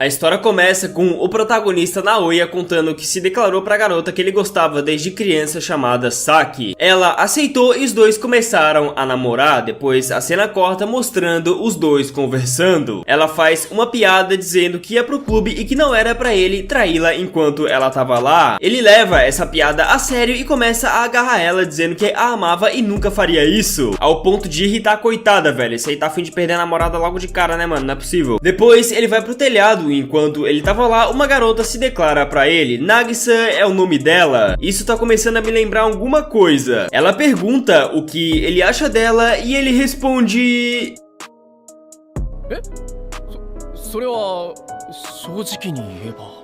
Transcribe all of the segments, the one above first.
A história começa com o protagonista Naoya contando que se declarou pra garota que ele gostava desde criança chamada Saki. Ela aceitou e os dois começaram a namorar. Depois a cena corta mostrando os dois conversando. Ela faz uma piada dizendo que ia pro clube e que não era pra ele traí-la enquanto ela tava lá. Ele leva essa piada a sério e começa a agarrar ela dizendo que a amava e nunca faria isso. Ao ponto de irritar a coitada, velho. Esse aí tá a fim de perder a namorada logo de cara, né, mano? Não é possível. Depois ele vai pro telhado. Enquanto ele tava lá, uma garota se declara pra ele. Nagisa é o nome dela. Isso tá começando a me lembrar alguma coisa. Ela pergunta o que ele acha dela e ele responde... それは正直に言えば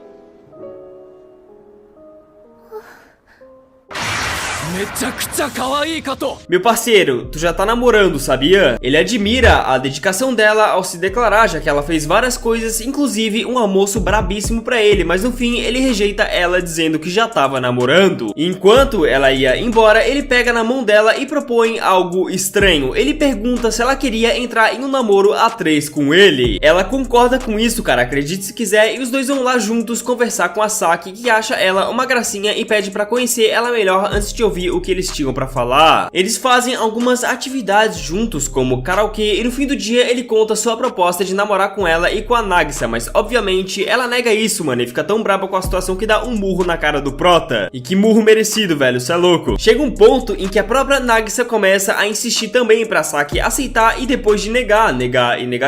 Meu parceiro, tu já tá namorando, sabia? Ele admira a dedicação dela ao se declarar, já que ela fez várias coisas, inclusive um almoço brabíssimo pra ele, mas no fim ele rejeita ela dizendo que já tava namorando. Enquanto ela ia embora, ele pega na mão dela e propõe algo estranho. Ele pergunta se ela queria entrar em um namoro a 3 com ele. Ela concorda com isso, cara, acredite se quiser, e os dois vão lá juntos conversar com a Saki, que acha ela uma gracinha e pede pra conhecer ela melhor antes de ouvir o que eles tinham pra falar. Eles fazem algumas atividades juntos, como karaokê, e no fim do dia ele conta sua proposta de namorar com ela e com a Nagisa, mas obviamente ela nega isso, mano, e fica tão braba com a situação que dá um murro na cara do prota. E que murro merecido, velho, isso é louco. Chega um ponto em que a própria Nagisa começa a insistir também pra Saki aceitar, e depois de negar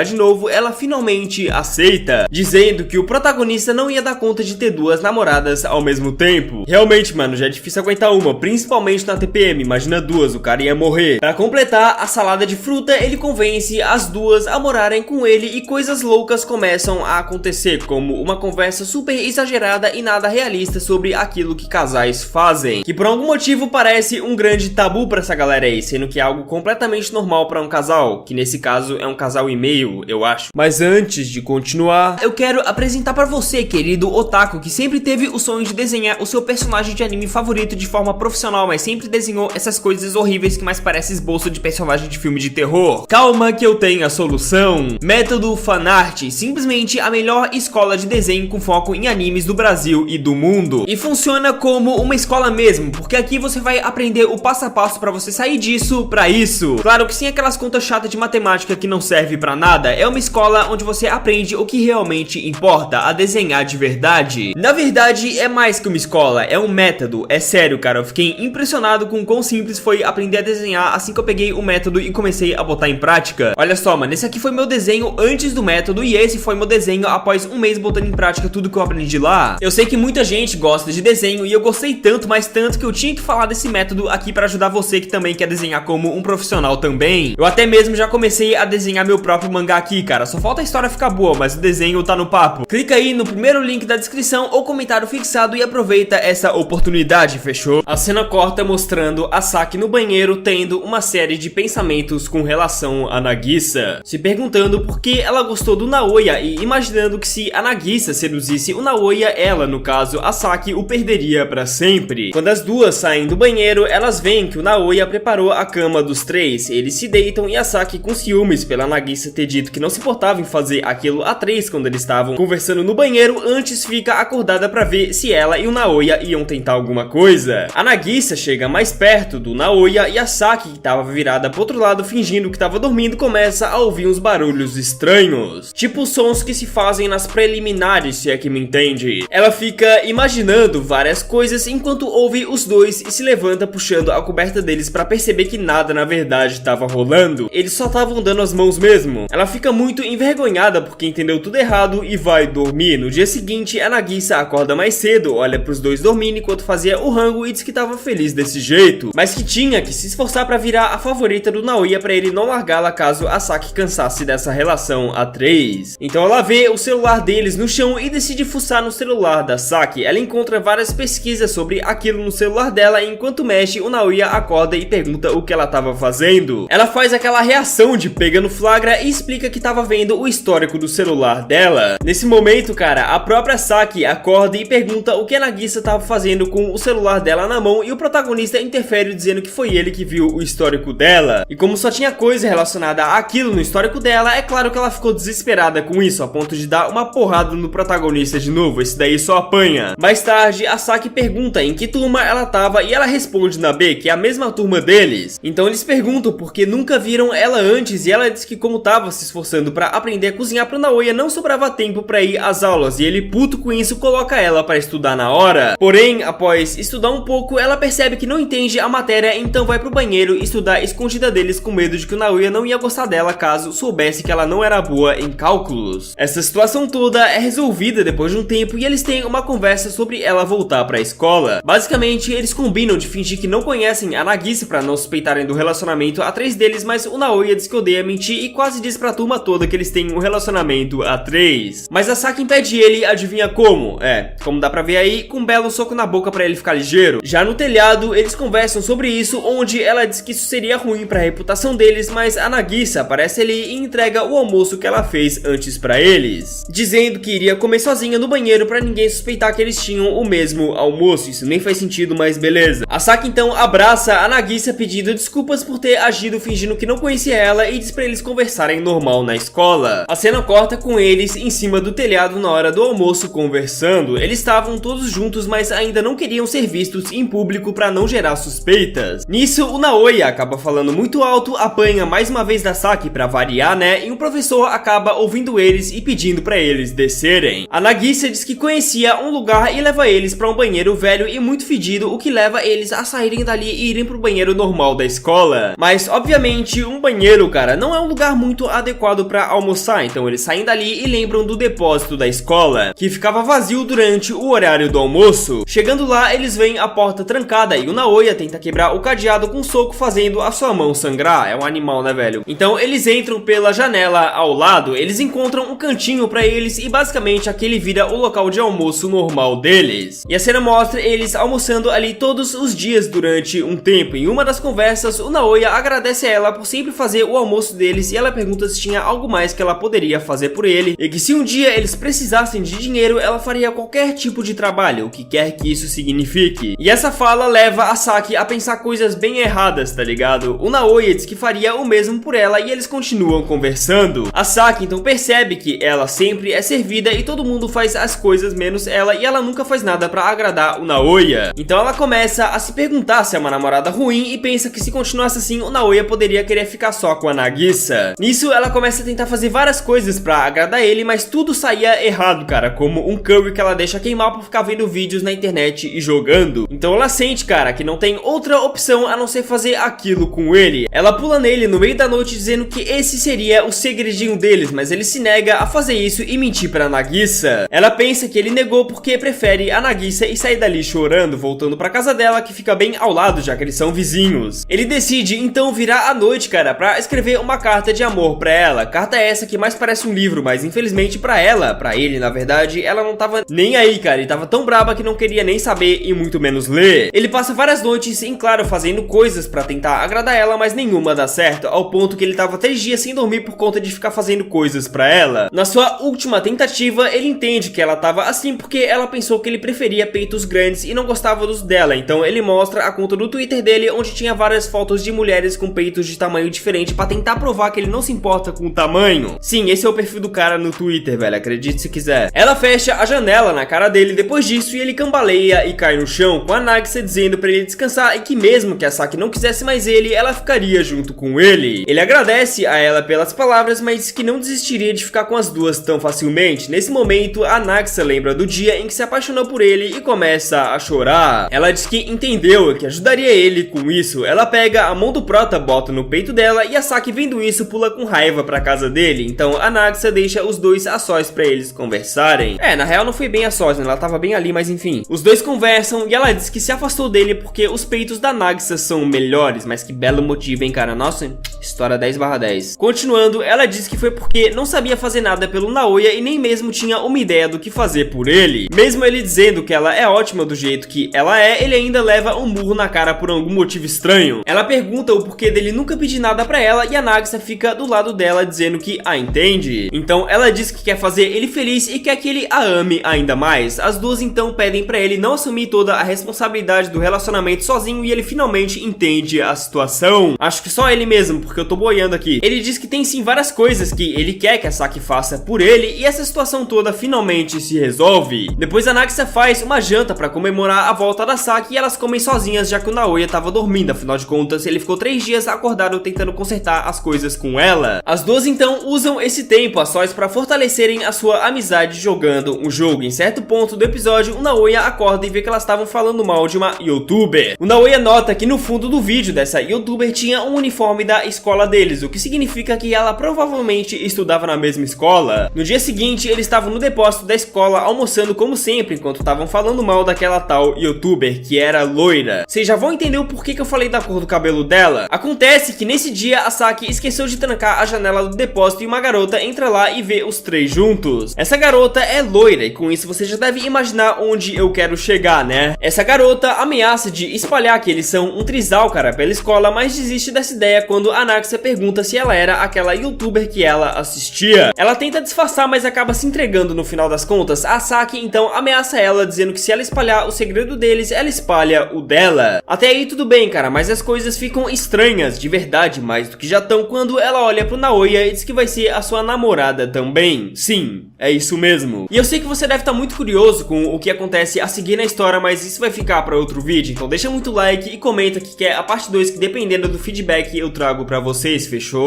de novo, ela finalmente aceita, dizendo que o protagonista não ia dar conta de ter duas namoradas ao mesmo tempo. Realmente, mano, já é difícil aguentar uma, principalmente na TPM, imagina duas, o cara ia morrer. Pra completar a salada de fruta, ele convence as duas a morarem com ele e coisas loucas começam a acontecer, como uma conversa super exagerada e nada realista sobre aquilo que casais fazem, que por algum motivo parece um grande tabu pra essa galera aí, sendo que é algo completamente normal pra um casal, que nesse caso é um casal e meio, eu acho. Mas antes de continuar, eu quero apresentar pra você, querido otaku, que sempre teve o sonho de desenhar o seu personagem de anime favorito de forma profissional, mas sempre desenhou essas coisas horríveis que mais parece esboço de personagem de filme de terror. Calma que eu tenho a solução. Método Fanart, simplesmente a melhor escola de desenho com foco em animes do Brasil e do mundo. E funciona como uma escola mesmo, porque aqui você vai aprender o passo a passo pra você sair disso pra isso. Claro que sem aquelas contas chatas de matemática que não serve pra nada, é uma escola onde você aprende o que realmente importa, a desenhar de verdade. Na verdade, é mais que uma escola, é um método. É sério, cara, eu fiquei impressionado com o quão simples foi aprender a desenhar assim que eu peguei o método e comecei a botar em prática. Olha só, mano, esse aqui foi meu desenho antes do método e esse foi meu desenho após um mês botando em prática tudo que eu aprendi lá. Eu sei que muita gente gosta de desenho e eu gostei tanto, mas tanto que eu tinha que falar desse método aqui pra ajudar você que também quer desenhar como um profissional também. Eu até mesmo já comecei a desenhar meu próprio mangá aqui, cara, só falta a história ficar boa, mas o desenho tá no papo. Clica aí no primeiro link da descrição ou comentário fixado e aproveita essa oportunidade, fechou? A cena corta mostrando a Saki no banheiro tendo uma série de pensamentos com relação a Nagisa, se perguntando por que ela gostou do Naoya e imaginando que se a Nagisa seduzisse o Naoya, ela, no caso a Saki, o perderia pra sempre. Quando as duas saem do banheiro, elas veem que o Naoya preparou a cama dos três, eles se deitam e a Saki, com ciúmes pela Nagisa ter dito que não se importava em fazer aquilo a 3 quando eles estavam conversando no banheiro, antes fica acordada pra ver se ela e o Naoya iam tentar alguma coisa. A Nagisa chega mais perto do Naoya e a Saki, que tava virada pro outro lado fingindo que tava dormindo, começa a ouvir uns barulhos estranhos, tipo sons que se fazem nas preliminares, se é que me entende. Ela fica imaginando várias coisas enquanto ouve os dois e se levanta puxando a coberta deles pra perceber que nada na verdade tava rolando, eles só estavam dando as mãos mesmo. Ela fica muito envergonhada porque entendeu tudo errado e vai dormir. No dia seguinte, a Nagisa acorda mais cedo, olha pros dois dormindo enquanto fazia o rango e diz que tava feliz desse jeito, mas que tinha que se esforçar pra virar a favorita do Naoya pra ele não largá-la caso a Saki cansasse dessa relação a 3. Então ela vê o celular deles no chão e decide fuçar no celular da Saki. Ela encontra várias pesquisas sobre aquilo no celular dela e enquanto mexe, o Naoya acorda e pergunta o que ela tava fazendo. Ela faz aquela reação de pega no flagra e explica que tava vendo o histórico do celular dela. Nesse momento, cara, a própria Saki acorda e pergunta o que a Nagisa tava fazendo com o celular dela na mão e o protagonista protagonista interfere dizendo que foi ele que viu o histórico dela. E como só tinha coisa relacionada àquilo no histórico dela, é claro que ela ficou desesperada com isso, a ponto de dar uma porrada no protagonista de novo. Esse daí só apanha. Mais tarde, a Saki pergunta em que turma ela tava e ela responde na B, que é a mesma turma deles. Então eles perguntam porque nunca viram ela antes e ela diz que como tava se esforçando pra aprender a cozinhar pro Naoya, não sobrava tempo pra ir às aulas e ele, puto com isso, coloca ela pra estudar na hora. Porém, após estudar um pouco, ela percebe que não entende a matéria, então vai pro banheiro estudar escondida deles com medo de que o Naoya não ia gostar dela caso soubesse que ela não era boa em cálculos. Essa situação toda é resolvida depois de um tempo e eles têm uma conversa sobre ela voltar pra escola. Basicamente, eles combinam de fingir que não conhecem a Nagisa pra não suspeitarem do relacionamento a três deles, mas o Naoya diz que odeia mentir e quase diz pra turma toda que eles têm um relacionamento a três. Mas a Saki impede ele, adivinha como? Como dá pra ver aí, com um belo soco na boca pra ele ficar ligeiro. Já no telhado, eles conversam sobre isso, onde ela diz que isso seria ruim pra reputação deles, mas a Nagisa aparece ali e entrega o almoço que ela fez antes pra eles, dizendo que iria comer sozinha no banheiro pra ninguém suspeitar que eles tinham o mesmo almoço. Isso nem faz sentido, mas beleza. A Saki então abraça a Nagisa pedindo desculpas por ter agido fingindo que não conhecia ela e diz pra eles conversarem normal na escola. A cena corta com eles em cima do telhado na hora do almoço conversando. Eles estavam todos juntos, mas ainda não queriam ser vistos em público pra não gerar suspeitas. Nisso, o Naoya acaba falando muito alto, apanha mais uma vez da Saki pra variar, né? E o professor acaba ouvindo eles e pedindo pra eles descerem. A Nagisa diz que conhecia um lugar e leva eles pra um banheiro velho e muito fedido, o que leva eles a saírem dali e irem pro banheiro normal da escola. Mas, obviamente, um banheiro, cara, não é um lugar muito adequado pra almoçar, então eles saem dali e lembram do depósito da escola, que ficava vazio durante o horário do almoço. Chegando lá, eles veem a porta trancada e o Naoya tenta quebrar o cadeado com um soco, fazendo a sua mão sangrar. É um animal, né, velho? Então eles entram pela janela ao lado, eles encontram um cantinho pra eles e basicamente aquele vira o local de almoço normal deles. E a cena mostra eles almoçando ali todos os dias durante um tempo. Em uma das conversas, o Naoya agradece a ela por sempre fazer o almoço deles e ela pergunta se tinha algo mais que ela poderia fazer por ele e que se um dia eles precisassem de dinheiro, ela faria qualquer tipo de trabalho, o que quer que isso signifique. E essa fala leva a Saki a pensar coisas bem erradas, tá ligado? O Naoya diz que faria o mesmo por ela e eles continuam conversando. A Saki então percebe que ela sempre é servida e todo mundo faz as coisas menos ela e ela nunca faz nada pra agradar o Naoya. Então ela começa a se perguntar se é uma namorada ruim e pensa que se continuasse assim, o Naoya poderia querer ficar só com a Nagisa. Nisso ela começa a tentar fazer várias coisas pra agradar ele, mas tudo saía errado, cara, como um curry que ela deixa queimar por ficar vendo vídeos na internet e jogando. Então ela sente, cara, que não tem outra opção a não ser fazer aquilo com ele. Ela pula nele no meio da noite dizendo que esse seria o segredinho deles, mas ele se nega a fazer isso e mentir pra Nagisa. Ela pensa que ele negou porque prefere a Nagisa e sair dali chorando, voltando pra casa dela, que fica bem ao lado, já que eles são vizinhos. Ele decide então virar à noite, cara, pra escrever uma carta de amor pra ela. Carta essa que mais parece um livro, mas infelizmente pra ela, pra ele na verdade, ela não tava nem aí, cara, e tava tão braba que não queria nem saber e muito menos ler. Ele passa várias noites, em claro, fazendo coisas pra tentar agradar ela, mas nenhuma dá certo, ao ponto que ele tava 3 dias sem dormir por conta de ficar fazendo coisas pra ela. Na sua última tentativa, ele entende que ela tava assim porque ela pensou que ele preferia peitos grandes e não gostava dos dela, então ele mostra a conta do Twitter dele, onde tinha várias fotos de mulheres com peitos de tamanho diferente pra tentar provar que ele não se importa com o tamanho. Sim, esse é o perfil do cara no Twitter, velho, acredite se quiser. Ela fecha a janela na cara dele depois disso e ele cambaleia e cai no chão, com a Nagisa dizendo pra ele descansar e que mesmo que a Saki não quisesse mais ele, ela ficaria junto com ele. Ele agradece a ela pelas palavras, mas diz que não desistiria de ficar com as duas tão facilmente. Nesse momento, a Nagisa lembra do dia em que se apaixonou por ele e começa a chorar. Ela diz que entendeu que ajudaria ele com isso. Ela pega a mão do prota, bota no peito dela e a Saki, vendo isso, pula com raiva pra casa dele. Então a Nagisa deixa os dois a sós pra eles conversarem. Na real não foi bem a sós, né? Ela tava bem ali, mas enfim. Os dois conversam e ela diz que se afastou dele porque os peitos da Nagisa são melhores. Mas que belo motivo, hein, cara? Nossa, história 10/10. Continuando, ela diz que foi porque não sabia fazer nada pelo Naoya e nem mesmo tinha uma ideia do que fazer por ele. Mesmo ele dizendo que ela é ótima do jeito que ela é, ele ainda leva um murro na cara por algum motivo estranho. Ela pergunta o porquê dele nunca pedir nada pra ela e a Nagisa fica do lado dela dizendo que a entende. Então ela diz que quer fazer ele feliz e quer que ele a ame ainda mais. As duas então pedem pra ele não assumir toda a responsabilidade do relacionamento relacionamento sozinho e ele finalmente entende a situação. Acho que só ele mesmo, porque eu tô boiando aqui. Ele diz que tem sim várias coisas que ele quer que a Saki faça por ele e essa situação toda finalmente se resolve. Depois a Nagisa faz uma janta pra comemorar a volta da Saki e elas comem sozinhas já que o Naoya tava dormindo, afinal de contas ele ficou 3 dias acordado tentando consertar as coisas com ela. As duas então usam esse tempo a sós pra fortalecerem a sua amizade jogando um jogo. Em certo ponto do episódio, o Naoya acorda e vê que elas estavam falando mal de uma youtuber. O Naoya nota que no fundo do vídeo dessa youtuber tinha um uniforme da escola deles, o que significa que ela provavelmente estudava na mesma escola. No dia seguinte, eles estavam no depósito da escola almoçando como sempre, enquanto estavam falando mal daquela tal youtuber que era loira. Vocês já vão entender o porquê que eu falei da cor do cabelo dela. Acontece que nesse dia a Saki esqueceu de trancar a janela do depósito e uma garota entra lá e vê os 3 juntos. Essa garota é loira e com isso você já deve imaginar onde eu quero chegar, né? Essa garota ameaça de espalhar que eles são um trisal, cara, pela escola, mas desiste dessa ideia quando a Nagisa pergunta se ela era aquela youtuber que ela assistia. Ela tenta disfarçar, mas acaba se entregando no final das contas. A Saki então ameaça ela, dizendo que se ela espalhar o segredo deles, ela espalha o dela. Até aí tudo bem, cara, mas as coisas ficam estranhas, de verdade, mais do que já estão, quando ela olha pro Naoya e diz que vai ser a sua namorada também. Sim, é isso mesmo. E eu sei que você deve estar muito curioso com o que acontece a seguir na história, mas isso vai ficar para outro vídeo, então deixa muito like e comenta que quer a parte 2, que dependendo do feedback eu trago pra vocês, fechou?